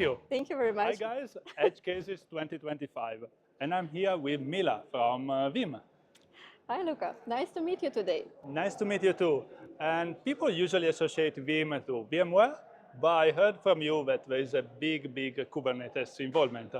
you. Thank you very much. Hi guys, Edge Cases 2025, and I'm here with Mila from Veeam. Hi Luca, nice to meet you today. Nice to meet you too. And people usually associate Veeam to VMware, but I heard from you that there is a big Kubernetes involvement.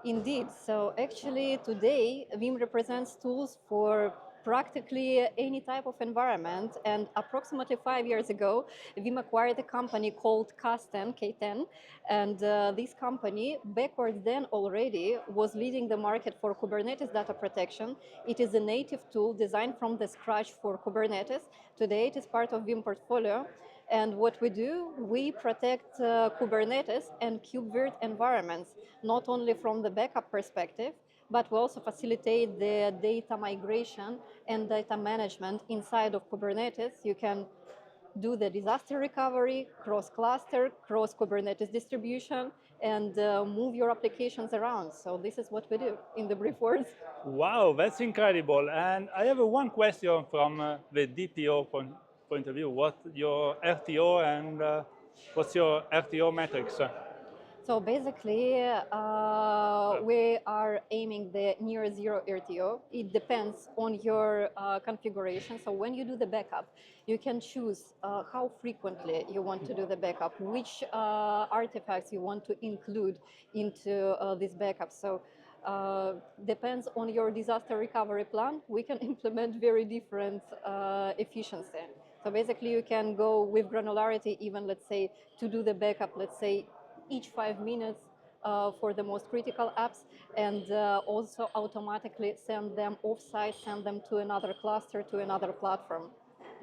Indeed, so actually today Veeam represents tools for practically any type of environment, and approximately 5 years ago Veeam acquired a company called Kasten K10, and this company backwards then already was leading the market for Kubernetes data protection. It is a native tool designed from the scratch for Kubernetes. Today it is part of Veeam portfolio. And what we do, we protect Kubernetes and KubeVirt environments, not only from the backup perspective, but we also facilitate the data migration and data management inside of Kubernetes. You can do the disaster recovery, cross-cluster, cross-Kubernetes distribution, and move your applications around. So this is what we do in the brief words. Wow, that's incredible. And I have one question from the DPO point of view. What's your RTO and what's your RTO metrics? So basically, we are aiming the near zero RTO. It depends on your configuration. So when you do the backup, you can choose how frequently you want to do the backup, which artifacts you want to include into this backup. So depends on your disaster recovery plan. We can implement very different efficiency. So basically, you can go with granularity, even let's say to do the backup, let's say each 5 minutes for the most critical apps, and also automatically send them offsite, send them to another cluster, to another platform.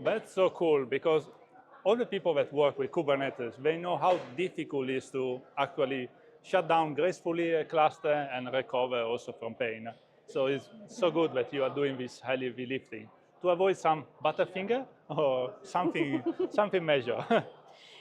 That's so cool, because all the people that work with Kubernetes, they know how difficult it is to actually shut down gracefully a cluster and recover also from pain. So it's so good that you are doing this heavy lifting to avoid some butterfinger or something, something major.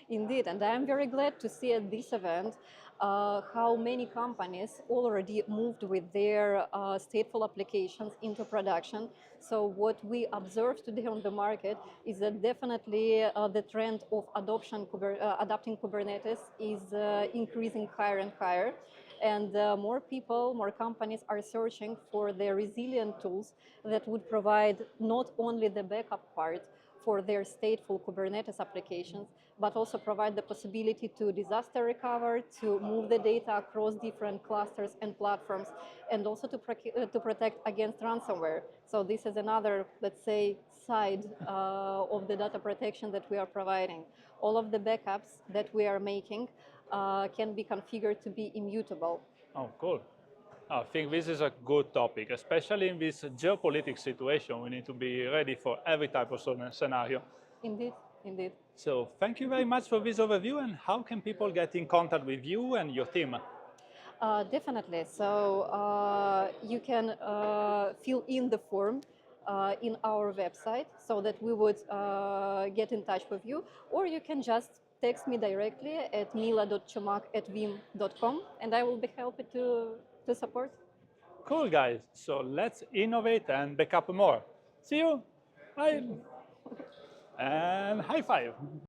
Indeed, and I am very glad to see at this event how many companies already moved with their stateful applications into production. So what we observe today on the market is that definitely the trend of adopting Kubernetes is increasing higher and higher. And more people, more companies are searching for the resilient tools that would provide not only the backup part for their stateful Kubernetes applications, but also provide the possibility to disaster recover, to move the data across different clusters and platforms, and also to protect against ransomware. So this is another, let's say, side of the data protection that we are providing. All of the backups that we are making can be configured to be immutable. Oh, cool. I think this is a good topic, especially in this geopolitical situation. We need to be ready for every type of scenario. Indeed, indeed. So thank you very much for this overview. And how can people get in contact with you and your team? Definitely. So you can fill in the form in our website so that we would get in touch with you, or you can just text me directly at mila.chomak@veeam.com, and I will be happy to support. Cool, guys. So let's innovate and back up more. See you. Bye. And high five.